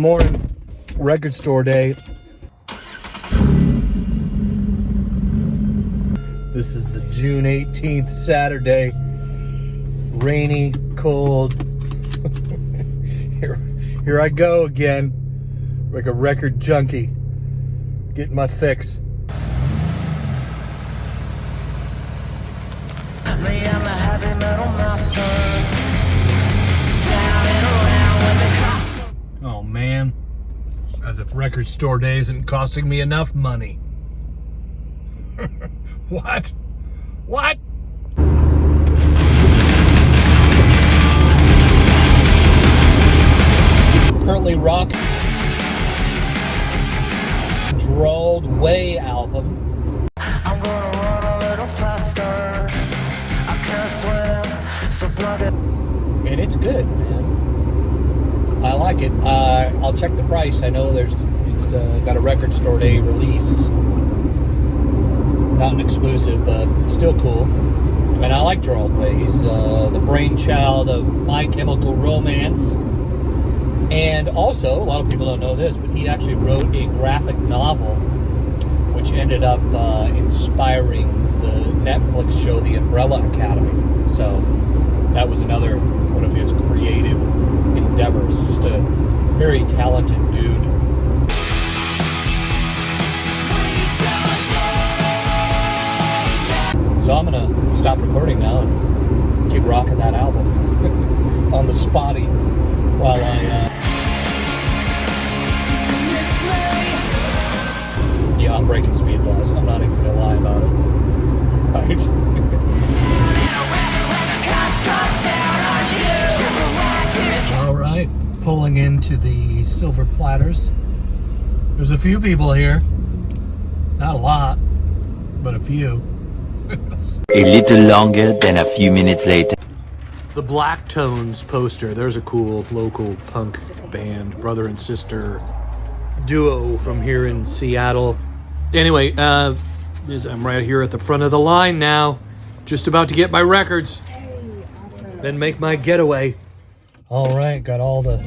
Morning, record store day. This is the June 18th, Saturday. Rainy, cold. Here I go again, like a record junkie, getting my fix. Oh man, as if record store day isn't costing me enough money. What? Currently rocking Drawled Way album. I'm gonna run a little faster. I can't swim, so plug it. And it's good, man. I like it. I'll check the price. I know it's got a record store day release. Not an exclusive, but it's still cool. And I like Drawled Way. He's the brainchild of My Chemical Romance. And also, a lot of people don't know this, but he actually wrote a graphic novel which ended up inspiring the Netflix show The Umbrella Academy. So that was another one of his creative endeavors. Just a very talented dude. So I'm gonna stop recording now and keep rocking that album on the spotty while yeah, I'm breaking speed laws. I'm not even gonna lie about it. Right? All right, pulling into the Silver Platters. There's a few people here. Not a lot, but a few. A little longer than a few minutes later. The Black Tones poster. There's a cool local punk band, brother and sister duo from here in Seattle. Anyway, I'm right here at the front of the line now. Just about to get my records. Hey, awesome. Then make my getaway. All right, got all the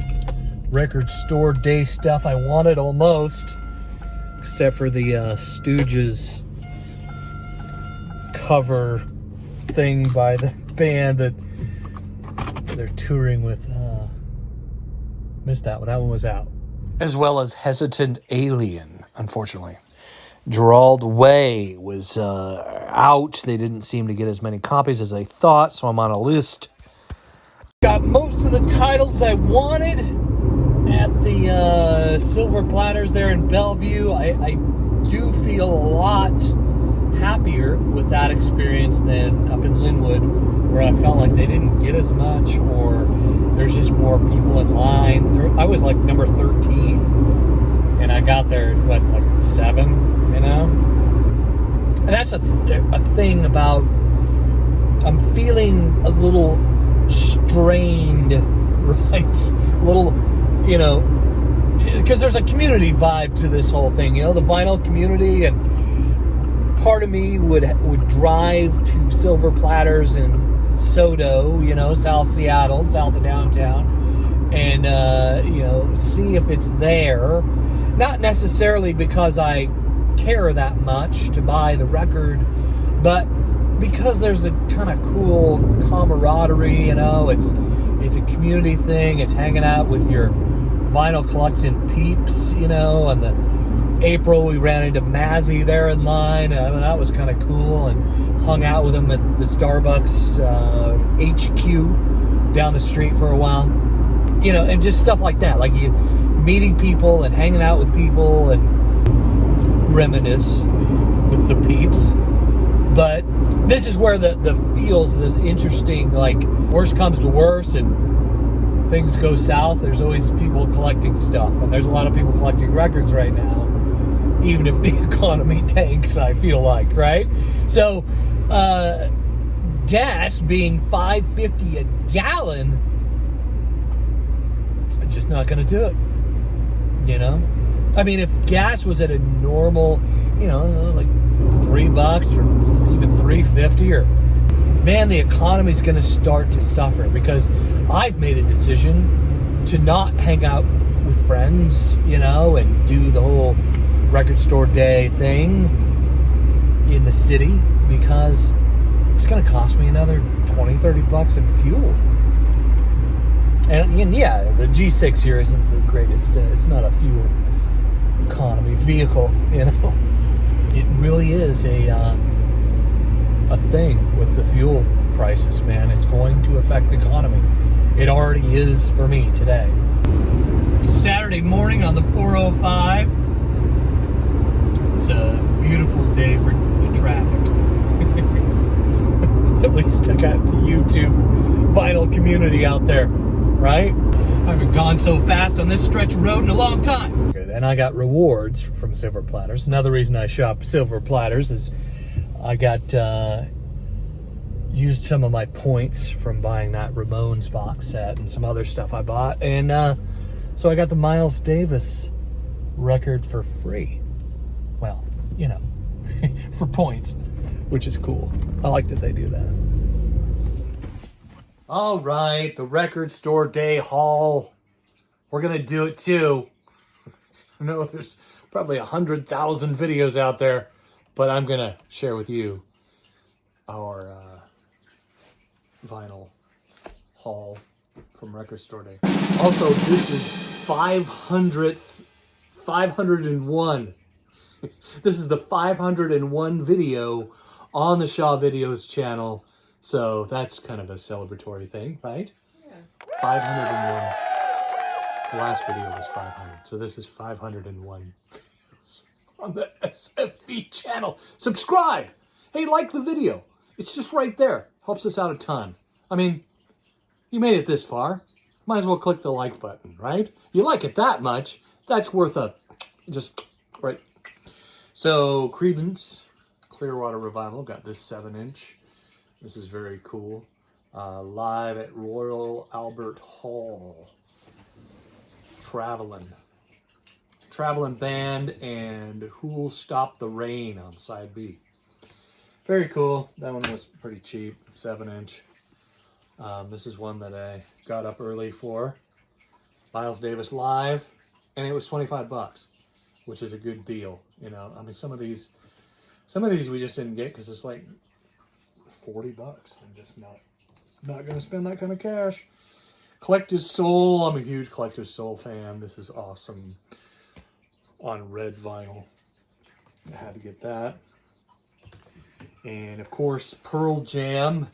record store day stuff I wanted almost. Except for the Stooges cover thing by the band that they're touring with. Missed that one. That one was out. As well as Hesitant Alien, unfortunately. Drawled Way was out. They didn't seem to get as many copies as I thought, so I'm on a list. Got most of the titles I wanted at the Silver Platters there in Bellevue. I do feel a lot happier with that experience than up in Linwood, where I felt like they didn't get as much, or there's just more people in line. I was like number 13, and I got there at like 7, you know? And that's a thing about, I'm feeling a little strained, right? A little, you know, because there's a community vibe to this whole thing, you know, the vinyl community, and part of me would drive to Silver Platters in Sodo, you know, South Seattle, south of downtown, and, you know, see if it's there. Not necessarily because I care that much to buy the record, but because there's a kind of cool camaraderie, you know, it's a community thing. It's hanging out with your vinyl collecting peeps, you know. And the April we ran into Mazzy there in line, and that was kind of cool, and hung out with him at the Starbucks HQ down the street for a while, you know, and just stuff like that, like you meeting people and hanging out with people and reminisce with the peeps. But this is where the feels this interesting, like, worst comes to worst and things go south, there's always people collecting stuff, and there's a lot of people collecting records right now, even if the economy tanks, I feel like, right? So gas being $5.50 a gallon, I'm just not gonna do it, you know? I mean, if gas was at a normal, you know, like $3 or even $3.50, or, man, the economy's going to start to suffer, because I've made a decision to not hang out with friends, you know, and do the whole record store day thing in the city, because it's going to cost me another $20-30 in fuel. And yeah, the G6 here isn't the greatest. It's not a fuel economy vehicle, you know. It really is a thing with the fuel prices, man. It's going to affect the economy. It already is for me today. Saturday morning on the 405. It's a beautiful day for the traffic. At least I got the YouTube vinyl community out there, right? I haven't gone so fast on this stretch of road in a long time. Good. And I got rewards from Silver Platters. Another reason I shop Silver Platters is I got used some of my points from buying that Ramones box set and some other stuff I bought, and so I got the Miles Davis record for free. Well, you know, for points, which is cool. I like that they do that. All right, the record store day haul. We're gonna do it too. I know there's probably 100,000 videos out there, but I'm gonna share with you our vinyl haul from record store day. Also, this is 501. This is the 501 video on the Shaw Videos channel, so that's kind of a celebratory thing, right? Yeah. 501. The last video was 500, so this is 501 videos on the SFV channel. Subscribe! Hey, like the video. It's just right there. Helps us out a ton. I mean, you made it this far. Might as well click the like button, right? You like it that much, that's worth a just, right. So, Creedence Clearwater Revival, got this 7-inch. This is very cool. Live at Royal Albert Hall. Traveling Band and Who'll Stop the Rain on side B. Very cool. That one was pretty cheap, 7-inch. This is one that I got up early for. Miles Davis live, and it was $25, which is a good deal. You know, I mean, some of these we just didn't get because it's like $40. I'm just not gonna spend that kind of cash. Collector's Soul. I'm a huge Collector's Soul fan. This is awesome on red vinyl. I had to get that. And of course, Pearl Jam.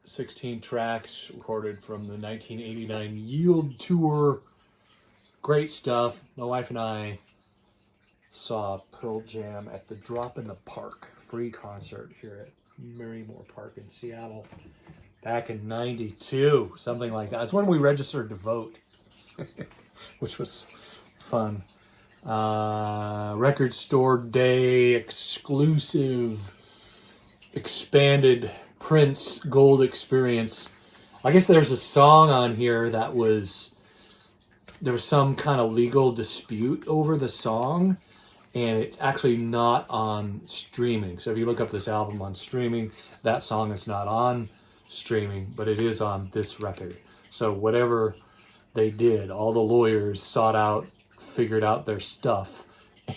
16 tracks recorded from the 1989 Yield Tour. Great stuff. My wife and I saw Pearl Jam at the Drop in the Park free concert here at Marymore Park in Seattle back in '92, something like that. It's when we registered to vote, which was fun. Record Store Day exclusive expanded Prince Gold Experience. I guess there's a song on here that there was some kind of legal dispute over the song, and it's actually not on streaming. So if you look up this album on streaming, that song is not on streaming, but it is on this record. So whatever they did, all the lawyers figured out their stuff, and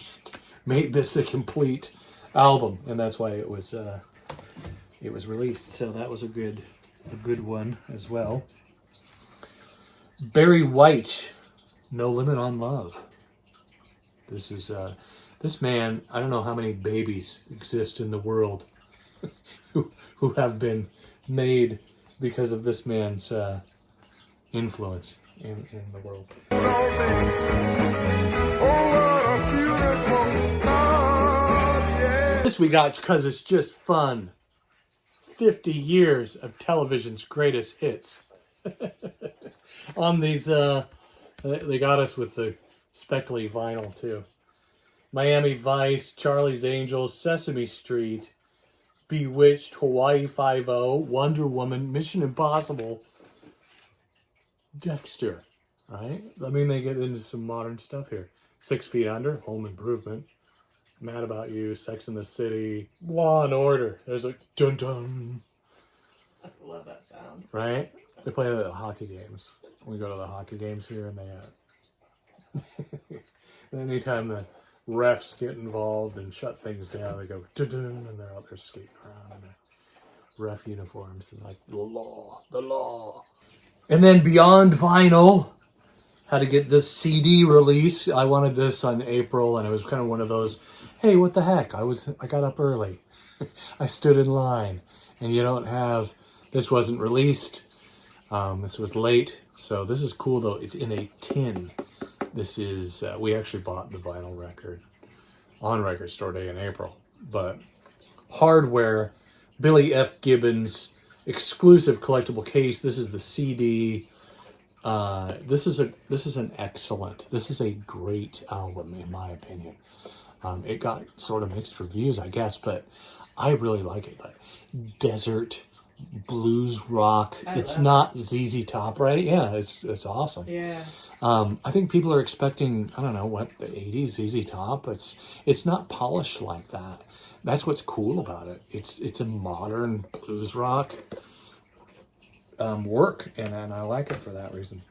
made this a complete album, and that's why it was released. So that was a good one as well. Barry White, No Limit on Love. This is this man. I don't know how many babies exist in the world who have been made because of this man's influence in the world. This we got because it's just fun. 50 years of television's greatest hits. On these, they got us with the speckly vinyl too. Miami Vice, Charlie's Angels, Sesame Street, Bewitched, Hawaii Five-0, Wonder Woman, Mission Impossible, Dexter, right? I mean, they get into some modern stuff here. 6 Feet Under, Home Improvement, Mad About You, Sex and the City, Law and Order. There's a dun-dun. I love that sound. Right? They play the hockey games. We go to the hockey games here, and they anytime the refs get involved and shut things down, they go dun, and they're out there skating around in their ref uniforms and like the law. And then beyond vinyl, how to get this CD release. I wanted this on April, and it was kind of one of those, hey, what the heck? I got up early. I stood in line, and you don't have, this wasn't released. This was late, so this is cool though. It's in a tin. This is, we actually bought the vinyl record on Record Store Day in April, but hardware, Billy F. Gibbons exclusive collectible case. This is the CD. This is an excellent, this is a great album in my opinion. It got sort of mixed reviews, I guess, but I really like it. Like desert blues rock. It's not ZZ Top, right? Yeah, it's awesome. Yeah. I think people are expecting, I don't know, what, the 80s ZZ Top. It's not polished like that. That's what's cool about it. It's a modern blues rock work, and I like it for that reason.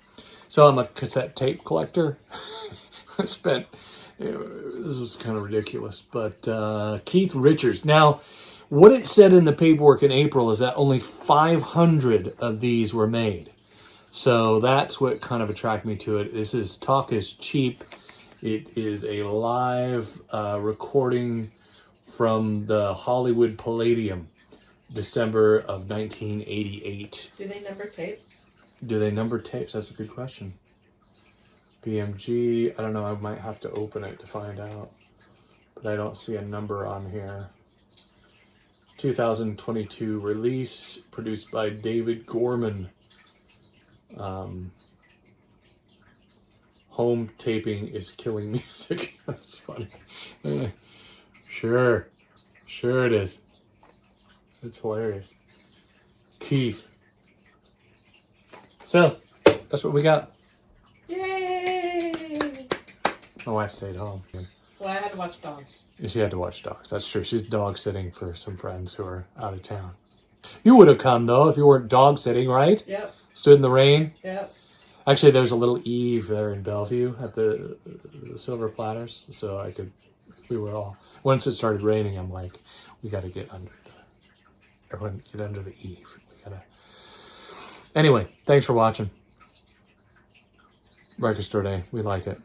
So I'm a cassette tape collector. I spent, this was kind of ridiculous, but Keith Richards. Now, what it said in the paperwork in April is that only 500 of these were made. So that's what kind of attracted me to it. This is Talk is Cheap. It is a live recording from the Hollywood Palladium, December of 1988. Do they number tapes? Do they number tapes? That's a good question. BMG, I don't know, I might have to open it to find out. But I don't see a number on here. 2022 release, produced by David Gorman. Home taping is killing music. That's funny. Sure it is. It's hilarious. Keith. So, that's what we got. Yay! My wife stayed home. Well, I had to watch dogs. She had to watch dogs. That's true. She's dog sitting for some friends who are out of town. You would have come, though, if you weren't dog sitting, right? Yep. Stood in the rain. Yep. Actually, there's a little eave there in Bellevue at the Silver Platters. So we were all, once it started raining, I'm like, we got to get under everyone get under the eave. Anyway, thanks for watching. Record Store Day. We like it.